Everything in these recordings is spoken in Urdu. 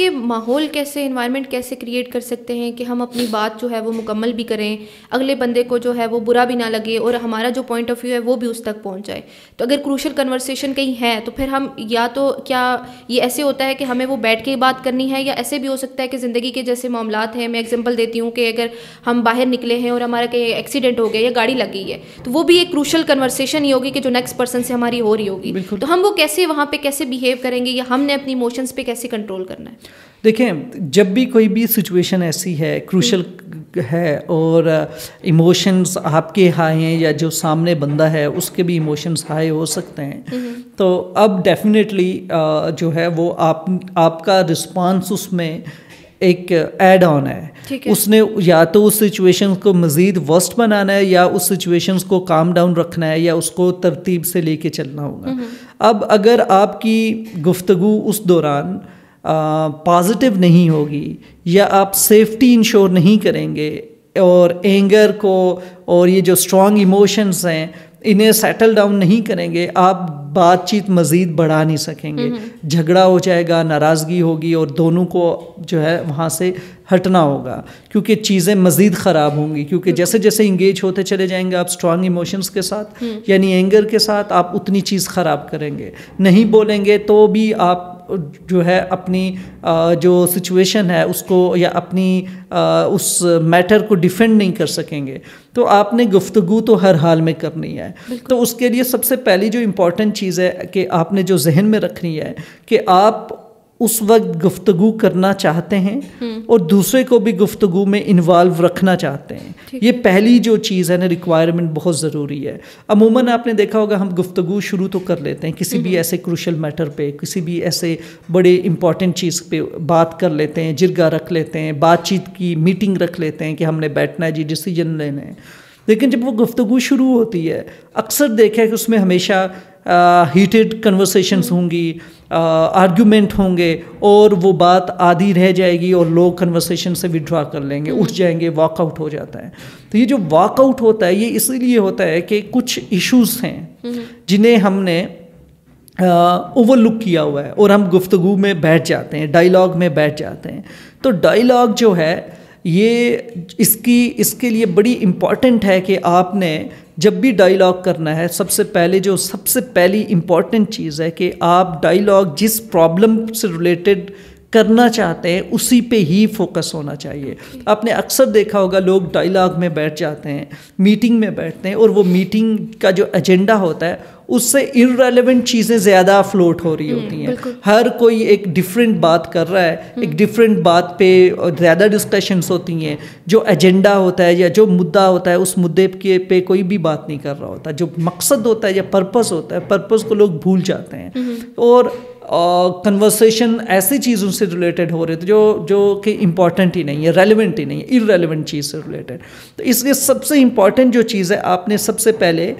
یہ ماحول کیسے, انوائرمنٹ کیسے کریٹ کر سکتے ہیں کہ ہم اپنی بات جو ہے وہ مکمل بھی کریں, اگلے بندے کو جو ہے وہ برا بھی نہ لگے اور ہمارا جو پوائنٹ آف ویو ہے وہ بھی اس تک پہنچ جائے. تو اگر کروشل کنورسیشن کہیں ہے تو پھر ہم یا تو کیا یہ ایسے ہوتا ہے کہ ہمیں وہ بیٹھ کے ہی بات کرنی ہے, یا ایسے بھی ہو سکتا ہے کہ زندگی کے جیسے معاملات ہیں, میں ایگزامپل دیتی ہوں کہ اگر ہم باہر نکلے ہیں اور ہمارا کہیں ایکسیڈنٹ ہو گیا یا گاڑی لگ گئی ہے تو وہ بھی ایک کروشل کنورسیشن ہی ہوگی کہ جو نیکسٹ پرسن سے ہماری ہو رہی ہوگی. تو ہم وہ کیسے وہاں پہ کیسے بیہیو کریں گے, یا ہم نے اپنی ایموشنس پہ کیسے کنٹرول کرنا ہے؟ دیکھیں, جب بھی کوئی بھی سچویشن ایسی ہے کروشل ہے اور ایموشنز آپ کے ہائی ہیں یا جو سامنے بندہ ہے اس کے بھی ایموشنز ہائی ہو سکتے ہیں, تو اب ڈیفینیٹلی جو ہے وہ آپ کا رسپانس اس میں ایک ایڈ آن ہے. اس نے یا تو اس سچویشن کو مزید ورسٹ بنانا ہے, یا اس سچویشنز کو کام ڈاؤن رکھنا ہے, یا اس کو ترتیب سے لے کے چلنا ہوگا. اب اگر آپ کی گفتگو اس دوران پازیٹیو نہیں ہوگی, یا آپ سیفٹی انشور نہیں کریں گے, اور اینگر کو اور یہ جو اسٹرانگ ایموشنز ہیں انہیں سیٹل ڈاؤن نہیں کریں گے, آپ بات چیت مزید بڑھا نہیں سکیں گے. جھگڑا ہو جائے گا, ناراضگی ہوگی, اور دونوں کو جو ہے وہاں سے ہٹنا ہوگا, کیونکہ چیزیں مزید خراب ہوں گی. کیونکہ جیسے جیسے انگیج ہوتے چلے جائیں گے آپ اسٹرانگ ایموشنز کے ساتھ, یعنی اینگر کے ساتھ, آپ اتنی چیز خراب کریں گے. نہیں بولیں گے تو بھی آپ جو ہے اپنی جو سچویشن ہے اس کو یا اپنی اس میٹر کو ڈیفینڈ نہیں کر سکیں گے. تو آپ نے گفتگو تو ہر حال میں کرنی ہے. تو اس کے لیے سب سے پہلی جو امپورٹنٹ چیز ہے کہ آپ نے جو ذہن میں رکھنی ہے کہ آپ اس وقت گفتگو کرنا چاہتے ہیں اور دوسرے کو بھی گفتگو میں انوالو رکھنا چاہتے ہیں. یہ پہلی جو چیز ہے نا, ریکوائرمنٹ بہت ضروری ہے. عموماً آپ نے دیکھا ہوگا ہم گفتگو شروع تو کر لیتے ہیں کسی بھی ایسے کروشل میٹر پہ, کسی بھی ایسے بڑے امپورٹنٹ چیز پہ بات کر لیتے ہیں, جرگہ رکھ لیتے ہیں, بات چیت کی میٹنگ رکھ لیتے ہیں کہ ہم نے بیٹھنا ہے جی, ڈیسیجن لینا ہے. لیکن جب وہ گفتگو شروع ہوتی ہے اکثر دیکھا کہ اس میں ہمیشہ ہیٹڈ کنورسیشنز ہوں گی, آرگیومنٹ ہوں گے, اور وہ بات آدھی رہ جائے گی اور لوگ کنورسیشن سے وڈرا کر لیں گے, اٹھ جائیں گے, واک آؤٹ ہو جاتا ہے. تو یہ جو واک آؤٹ ہوتا ہے یہ اسی لیے ہوتا ہے کہ کچھ ایشوز ہیں جنہیں ہم نے اوور لک کیا ہوا ہے, اور ہم گفتگو میں بیٹھ جاتے ہیں, ڈائیلاگ میں بیٹھ جاتے ہیں. تو ڈائیلاگ جو ہے یہ اس کے لیے بڑی امپورٹنٹ ہے کہ آپ نے جب بھی ڈائیلاگ کرنا ہے سب سے پہلی امپورٹنٹ چیز ہے کہ آپ ڈائیلاگ جس پرابلم سے ریلیٹڈ کرنا چاہتے ہیں اسی پہ ہی فوکس ہونا چاہیے. آپ نے اکثر دیکھا ہوگا لوگ ڈائیلاگ میں بیٹھ جاتے ہیں, میٹنگ میں بیٹھتے ہیں, اور وہ میٹنگ کا جو ایجنڈا ہوتا ہے اس سے ارریلیونٹ چیزیں زیادہ فلوٹ ہو رہی ہوتی ہیں. ہر کوئی ایک ڈفرینٹ بات کر رہا ہے, ایک ڈفرینٹ بات پہ زیادہ ڈسکشنز ہوتی ہیں. جو ایجنڈا ہوتا ہے یا جو مدعا ہوتا ہے اس مدعے پہ کوئی بھی بات نہیں کر رہا ہوتا. جو مقصد ہوتا ہے یا پرپس ہوتا ہے, پرپس کو لوگ بھول جاتے ہیں, اور کنورسیشن ایسی چیزوں سے ریلیٹڈ ہو رہے تھے جو کہ امپورٹنٹ ہی نہیں ہے, ریلیونٹ ہی نہیں ہے, ارریلیونٹ چیز سے ریلیٹڈ. تو اس لیے سب سے امپورٹنٹ جو چیز ہے آپ نے سب سے پہلے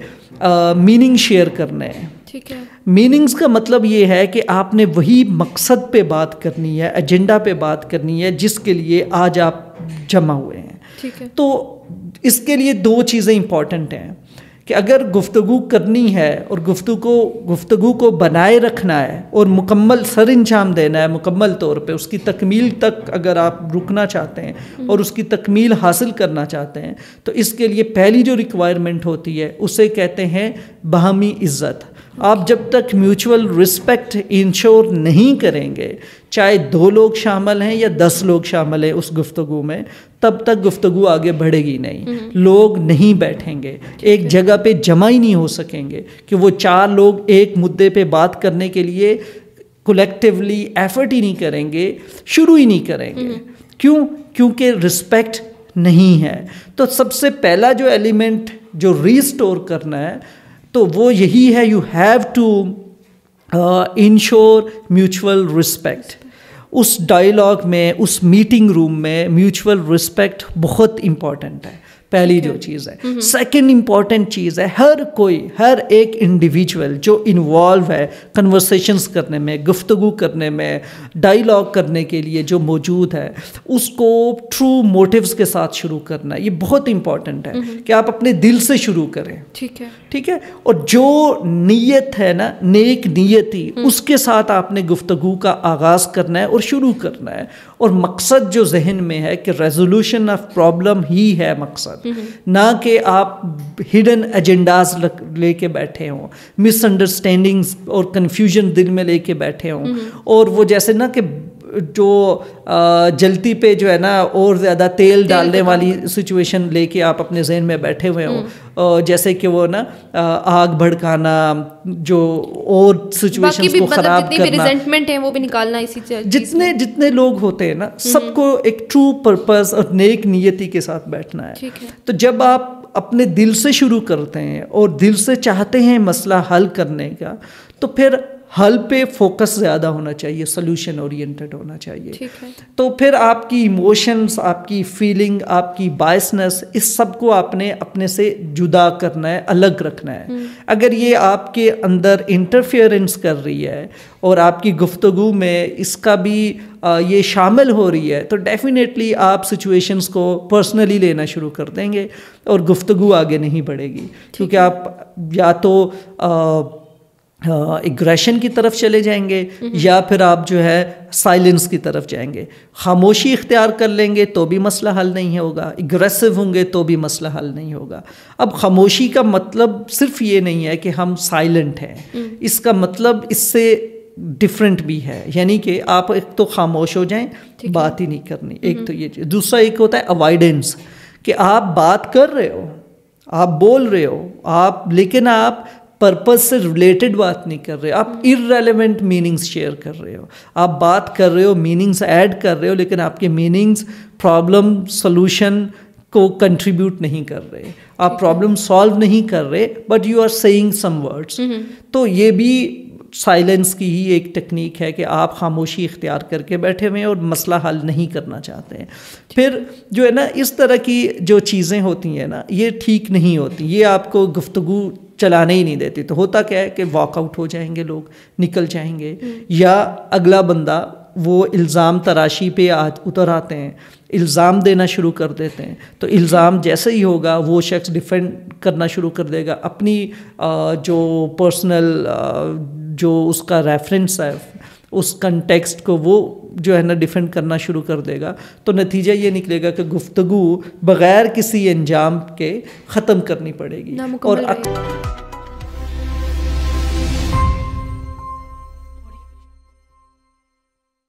میننگ شیئر کرنا ہے. میننگز کا مطلب یہ ہے کہ آپ نے وہی مقصد پہ بات کرنی ہے, ایجنڈا پہ بات کرنی ہے جس کے لیے آج آپ جمع ہوئے ہیں. تو اس کے لیے دو چیزیں امپورٹنٹ ہیں کہ اگر گفتگو کرنی ہے اور گفتگو کو بنائے رکھنا ہے اور مکمل سر انجام دینا ہے, مکمل طور پہ اس کی تکمیل تک اگر آپ رکنا چاہتے ہیں اور اس کی تکمیل حاصل کرنا چاہتے ہیں, تو اس کے لیے پہلی جو ریکوائرمنٹ ہوتی ہے اسے کہتے ہیں باہمی عزت. آپ جب تک میوچول رسپیکٹ انشور نہیں کریں گے, چاہے 2 لوگ شامل ہیں یا 10 لوگ شامل ہیں اس گفتگو میں, تب تک گفتگو آگے بڑھے گی نہیں. لوگ نہیں بیٹھیں گے, ایک جگہ پہ جمع ہی نہیں ہو سکیں گے کہ وہ 4 لوگ ایک مدعے پہ بات کرنے کے لیے کولیکٹیولی ایفرٹ ہی نہیں کریں گے, شروع ہی نہیں کریں گے. کیونکہ رسپیکٹ نہیں ہے. تو سب سے پہلا جو ایلیمنٹ جو ریسٹور کرنا ہے تو وہ یہی ہے, you have to ensure mutual respect. اس ڈائیلاگ میں, اس میٹنگ روم میں میوچول رسپیکٹ بہت امپورٹنٹ ہے. پہلی جو چیز ہے. سیکنڈ امپورٹنٹ چیز ہے ہر ایک انڈیویجول جو انوالو ہے کنورسیشنز کرنے میں, گفتگو کرنے میں, ڈائیلاگ کرنے کے لیے جو موجود ہے, اس کو ٹرو موٹیوز کے ساتھ شروع کرنا ہے. یہ بہت امپورٹنٹ ہے کہ آپ اپنے دل سے شروع کریں. ٹھیک ہے. اور جو نیت ہے نا, نیک نیتی, اس کے ساتھ آپ نے گفتگو کا آغاز کرنا ہے اور شروع کرنا ہے. اور مقصد جو ذہن میں ہے کہ ریزولوشن آف پرابلم ہی ہے مقصد, نہ کہ آپ ہڈن ایجنڈاز لے کے بیٹھے ہوں, مس انڈرسٹینڈنگز اور کنفیوژن دل میں لے کے بیٹھے ہوں, اور وہ جیسے نا کہ جو جلتی پہ جو ہے نا اور زیادہ تیل ڈالنے والی سچویشن لے کے آپ اپنے ذہن میں بیٹھے ہوئے ہوں, جیسے کہ وہ نا آگ بھڑکانا, جو اور سچویشنز کو خراب کرنا, ریزنٹمنٹ ہے وہ بھی نکالنا. اسی جتنے لوگ ہوتے ہیں نا, سب کو ایک ٹرو پرپز اور نیک نیتی کے ساتھ بیٹھنا ہے. تو جب آپ اپنے دل سے شروع کرتے ہیں اور دل سے چاہتے ہیں مسئلہ حل کرنے کا, تو پھر حل پہ فوکس زیادہ ہونا چاہیے, سلوشن اورینٹڈ ہونا چاہیے. تو پھر آپ کی ایموشنز, آپ کی فیلنگ, آپ کی بائسنس, اس سب کو آپ نے اپنے سے جدا کرنا ہے, الگ رکھنا ہے. اگر یہ آپ کے اندر انٹرفیئرنس کر رہی ہے اور آپ کی گفتگو میں اس کا بھی یہ شامل ہو رہی ہے, تو ڈیفینیٹلی آپ سچویشنز کو پرسنلی لینا شروع کر دیں گے اور گفتگو آگے نہیں بڑھے گی, کیونکہ آپ یا تو اگریشن کی طرف چلے جائیں گے یا پھر آپ جو ہے سائلنس کی طرف جائیں گے. خاموشی اختیار کر لیں گے تو بھی مسئلہ حل نہیں ہوگا, اگریسو ہوں گے تو بھی مسئلہ حل نہیں ہوگا. اب خاموشی کا مطلب صرف یہ نہیں ہے کہ ہم سائلنٹ ہیں, اس کا مطلب اس سے ڈفرینٹ بھی ہے, یعنی کہ آپ ایک تو خاموش ہو جائیں, بات ہی نہیں کرنی, ایک تو یہ چیز. دوسرا ایک ہوتا ہے اوائڈنس, کہ آپ بات کر رہے ہو, آپ بول رہے ہو, لیکن آپ پرپز سے ریلیٹڈ بات نہیں کر رہے, آپ ارریلیونٹ میننگز شیئر کر رہے ہو. آپ بات کر رہے ہو, میننگز ایڈ کر رہے ہو, لیکن آپ کے میننگز پرابلم سولوشن کو کنٹریبیوٹ نہیں کر رہے, آپ پرابلم سالو نہیں کر رہے, but you are seeing some words. تو یہ بھی سائلنس کی ہی ایک ٹیکنیک ہے کہ آپ خاموشی اختیار کر کے بیٹھے ہوئے ہیں اور مسئلہ حل نہیں کرنا چاہتے ہیں. پھر جو ہے نا اس طرح کی جو چیزیں ہوتی ہیں نا, یہ ٹھیک نہیں ہوتی, یہ آپ کو گفتگو چلانے ہی نہیں دیتی. تو ہوتا کیا ہے کہ واک آؤٹ ہو جائیں گے لوگ, نکل جائیں گے, یا اگلا بندہ وہ الزام تراشی پہ اتر آتے ہیں, الزام دینا شروع کر دیتے ہیں. تو الزام جیسے ہی ہوگا وہ شخص ڈیفینڈ کرنا شروع کر دے گا, اپنی جو پرسنل جو اس کا ریفرنس ہے, اس کنٹیکسٹ کو وہ جو ہے نا ڈیفینڈ کرنا شروع کر دے گا. تو نتیجہ یہ نکلے گا کہ گفتگو بغیر کسی انجام کے ختم کرنی پڑے گی. اور